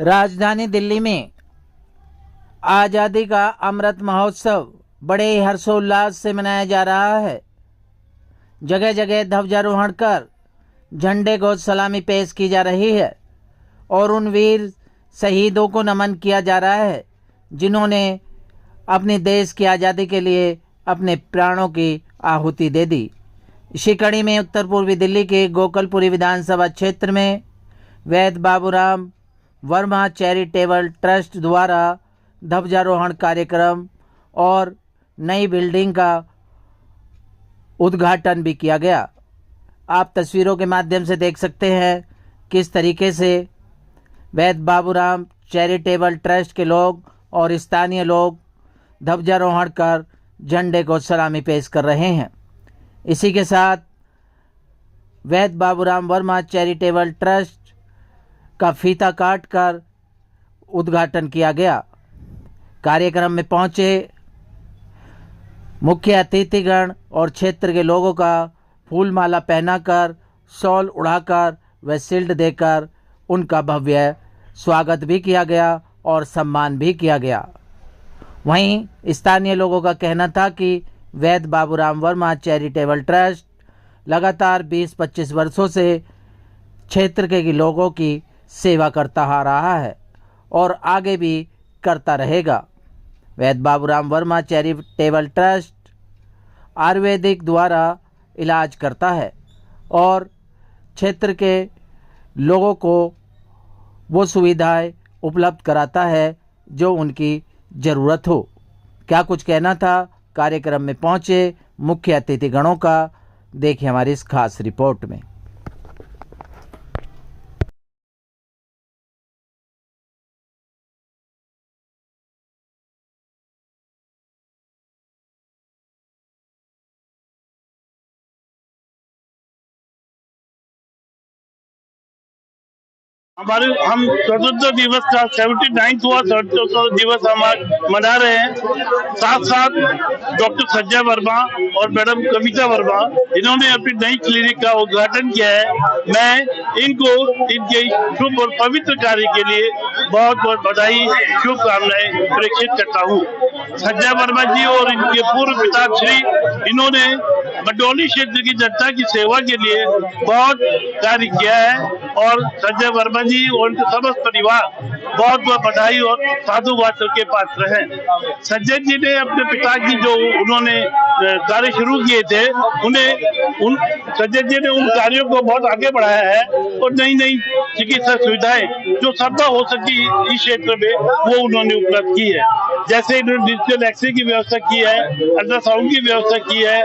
राजधानी दिल्ली में आज़ादी का अमृत महोत्सव बड़े ही हर्षोल्लास से मनाया जा रहा है। जगह जगह ध्वजारोहण कर झंडे को सलामी पेश की जा रही है और उन वीर शहीदों को नमन किया जा रहा है जिन्होंने अपने देश की आज़ादी के लिए अपने प्राणों की आहुति दे दी। इसी कड़ी में उत्तर पूर्वी दिल्ली के गोकलपुरी विधानसभा क्षेत्र में वैद्य बाबूराम वर्मा चैरिटेबल ट्रस्ट द्वारा ध्वजारोहण कार्यक्रम और नई बिल्डिंग का उद्घाटन भी किया गया। आप तस्वीरों के माध्यम से देख सकते हैं किस तरीके से वैद्य बाबूराम चैरिटेबल ट्रस्ट के लोग और स्थानीय लोग ध्वजारोहण कर झंडे को सलामी पेश कर रहे हैं। इसी के साथ वैद्य बाबूराम वर्मा चैरिटेबल ट्रस्ट का फीता काट कर उद्घाटन किया गया। कार्यक्रम में पहुंचे मुख्य अतिथिगण और क्षेत्र के लोगों का फूल माला पहनाकर, शॉल उड़ाकर व शील्ड देकर उनका भव्य स्वागत भी किया गया और सम्मान भी किया गया। वहीं स्थानीय लोगों का कहना था कि वैद्य बाबूराम वर्मा चैरिटेबल ट्रस्ट लगातार 20-25 वर्षों से क्षेत्र के लोगों की सेवा करता आ रहा है और आगे भी करता रहेगा। वैद्य बाबूराम वर्मा चैरिटेबल ट्रस्ट आयुर्वेदिक द्वारा इलाज करता है और क्षेत्र के लोगों को वो सुविधाएं उपलब्ध कराता है जो उनकी ज़रूरत हो। क्या कुछ कहना था कार्यक्रम में पहुंचे मुख्य अतिथिगणों का, देखिए हमारी इस खास रिपोर्ट में। हम स्वतंत्रता दिवस का 79वां स्वतंत्रता दिवस हम मना रहे हैं। साथ साथ डॉक्टर संजय वर्मा और मैडम कविता वर्मा इन्होंने अपनी नई क्लिनिक का उद्घाटन किया है। मैं इनको इनके शुभ और पवित्र कार्य के लिए बहुत बहुत बधाई, शुभकामनाएं प्रेषित करता हूँ। संजय वर्मा जी और इनके पूर्व पिताश्री इन्होंने मंडौली क्षेत्र की जनता की सेवा के लिए बहुत कार्य किया है और संजय वर्मा जी और उनके समस्त परिवार बहुत बहुत बधाई और साधुवाद के पात्र हैं। संजय जी ने अपने पिता की जो उन्होंने कार्य शुरू किए थे संजय जी ने उन कार्यों को बहुत आगे बढ़ाया है और नई नई चिकित्सा सुविधाएं जो संभव हो सकी इस क्षेत्र में वो उन्होंने उपलब्ध की है। जैसे इन्होंने डिजिटल एक्सरे की व्यवस्था की है, अल्ट्रासाउंड की व्यवस्था की है,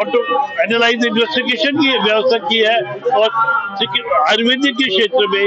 ऑटो एनालाइज इन्वेस्टिगेशन की व्यवस्था की है और आयुर्वेदिक के क्षेत्र में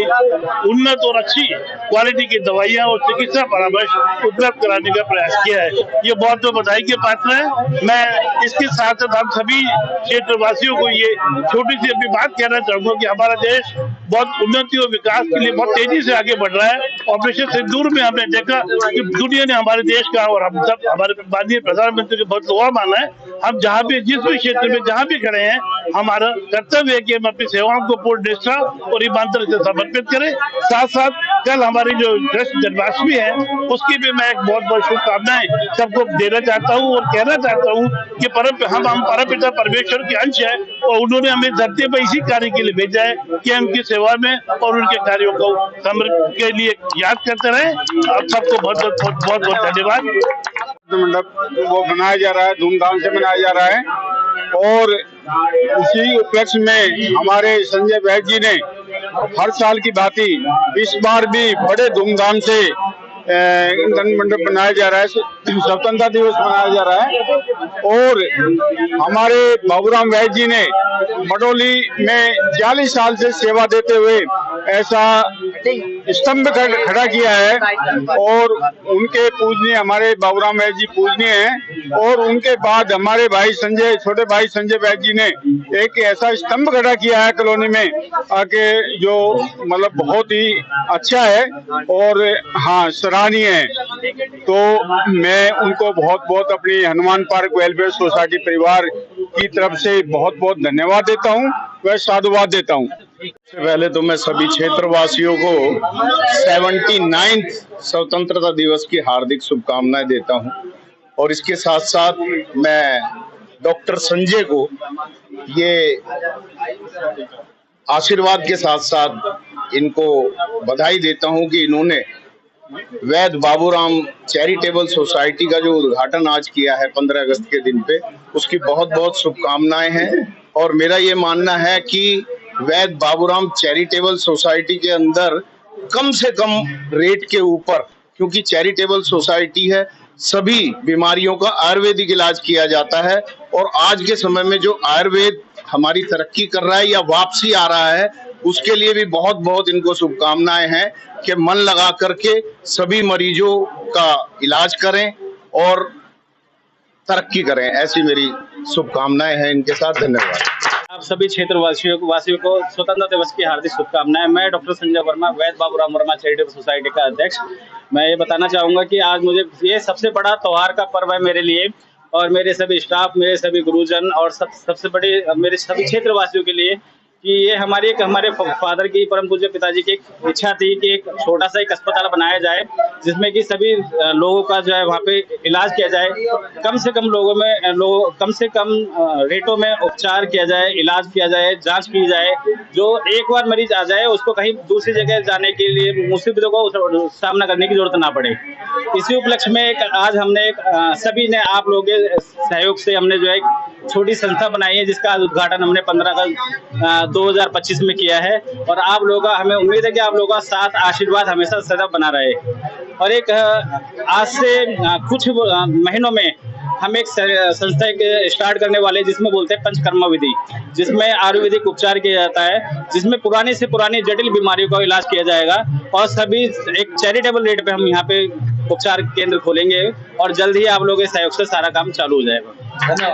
उन्नत और अच्छी क्वालिटी की दवाइयां और चिकित्सा परामर्श उपलब्ध कराने का प्रयास किया है। ये बहुत बहुत बधाई के पात्र है। मैं इसके साथ साथ हम सभी क्षेत्रवासियों को ये छोटी सी अपनी बात कहना चाहूंगा कि हमारा देश बहुत उन्नति और विकास के लिए बहुत तेजी से आगे बढ़ रहा है। ऑपरेशन सिंदूर में हमने देखा कि दुनिया ने हमारे देश का और हम सब हमारे माननीय प्रधानमंत्री का बहुत लोहा माना है। हम जहाँ भी जिस भी क्षेत्र में जहाँ भी खड़े हैं हमारा कर्तव्य है कि हम अपनी सेवाओं को पूर्ण निष्ठा और ईमानदारी से समर्पित करें। साथ साथ कल हमारी जो कृष्ण जन्माष्टमी है उसकी भी मैं एक बहुत बहुत शुभकामनाएं सबको देना चाहता हूँ और कहना चाहता हूँ कि हम परमपिता परमेश्वर के अंश है और उन्होंने हमें धरती पर इसी कार्य के लिए भेजा है कि हम उनकी सेवा में और उनके कार्यों को समर्पण के लिए याद करते रहे। आप सबको बहुत बहुत धन्यवाद। मंडप वो मनाया जा रहा है, धूमधाम से मनाया जा रहा है और उसी उपलक्ष्य में हमारे संजय वैद्य जी ने हर साल की भांति इस बार भी बड़े धूमधाम से मंडप बनाया जा रहा है, स्वतंत्रता दिवस मनाया जा रहा है और हमारे बाबूराम वैद्य जी ने मंडौली में 40 साल से सेवा देते हुए ऐसा स्तंभ खड़ा किया है और उनके पूजनीय हमारे बाबूराम वैद्य जी पूजनीय हैं और उनके बाद हमारे भाई छोटे भाई संजय वैद्य जी ने एक ऐसा स्तंभ खड़ा किया है कॉलोनी में आके जो मतलब बहुत ही अच्छा है और हाँ सराहनीय है। तो मैं उनको बहुत बहुत अपनी हनुमान पार्क वेलफेयर सोसाइटी परिवार की तरफ से बहुत बहुत धन्यवाद देता हूँ, वह साधुवाद देता हूँ। सबसे पहले तो मैं सभी क्षेत्रवासियों को 79th स्वतंत्रता दिवस की हार्दिक शुभकामनाएं देता हूं और इसके साथ साथ मैं डॉक्टर संजय को ये आशीर्वाद के साथ साथ इनको बधाई देता हूं कि इन्होंने वैद बाबूराम चैरिटेबल सोसाइटी का जो उद्घाटन आज किया है 15 अगस्त के दिन पे, उसकी बहुत बहुत शुभकामनाएं हैं। और मेरा ये मानना है कि वैद बाबूराम चैरिटेबल सोसाइटी के अंदर कम से कम रेट के ऊपर, क्योंकि चैरिटेबल सोसाइटी है, सभी बीमारियों का आयुर्वेदिक इलाज किया जाता है। और आज के समय में जो आयुर्वेद हमारी तरक्की कर रहा है या वापसी आ रहा है, उसके लिए भी बहुत बहुत इनको शुभकामनाएं हैं कि मन लगा करके सभी मरीजों का इलाज करें और तरक्की करें। ऐसी मेरी शुभकामनाएं हैं इनके साथ। धन्यवाद। आप सभी क्षेत्रवासियों को स्वतंत्रता दिवस की हार्दिक शुभकामनाएं। मैं डॉक्टर संजय वर्मा, वैद बाबूराम वर्मा चैरिटेबल सोसाइटी का अध्यक्ष। मैं ये बताना चाहूँगा कि आज मुझे ये सबसे बड़ा त्योहार का पर्व है मेरे लिए और मेरे सभी स्टाफ, मेरे सभी गुरुजन और सबसे बड़े मेरे सभी क्षेत्रवासियों के लिए कि ये हमारे फादर की, परम पूज्य पिताजी की एक इच्छा थी कि एक छोटा सा एक अस्पताल बनाया जाए जिसमें कि सभी लोगों का जो है वहाँ पे इलाज किया जाए, कम से कम रेटों में उपचार किया जाए, इलाज किया जाए, जांच की जाए। जो एक बार मरीज आ जाए उसको कहीं दूसरी जगह जाने के लिए मुसीबतों को सामना करने की जरूरत ना पड़े। इसी उपलक्ष्य में आज हमने सभी ने आप लोगों के सहयोग से हमने जो है छोटी संस्था बनाई है जिसका उद्घाटन हमने 15 अगस्त 2025 में किया है। और आप लोगों का हमें उम्मीद है कि आप लोगों का साथ आशीर्वाद हमेशा सदैव बना रहे। और एक आज से कुछ महीनों में हम एक संस्था स्टार्ट करने वाले जिसमें बोलते हैं पंचकर्मा विधि, जिसमें आयुर्वेदिक उपचार किया जाता है, जिसमें पुरानी से पुरानी जटिल बीमारियों का इलाज किया जाएगा और सभी एक चैरिटेबल रेट पे हम यहाँ पे उपचार केंद्र खोलेंगे और जल्द ही आप लोगों के सहयोग से सारा काम चालू हो जाएगा। धन्यवाद।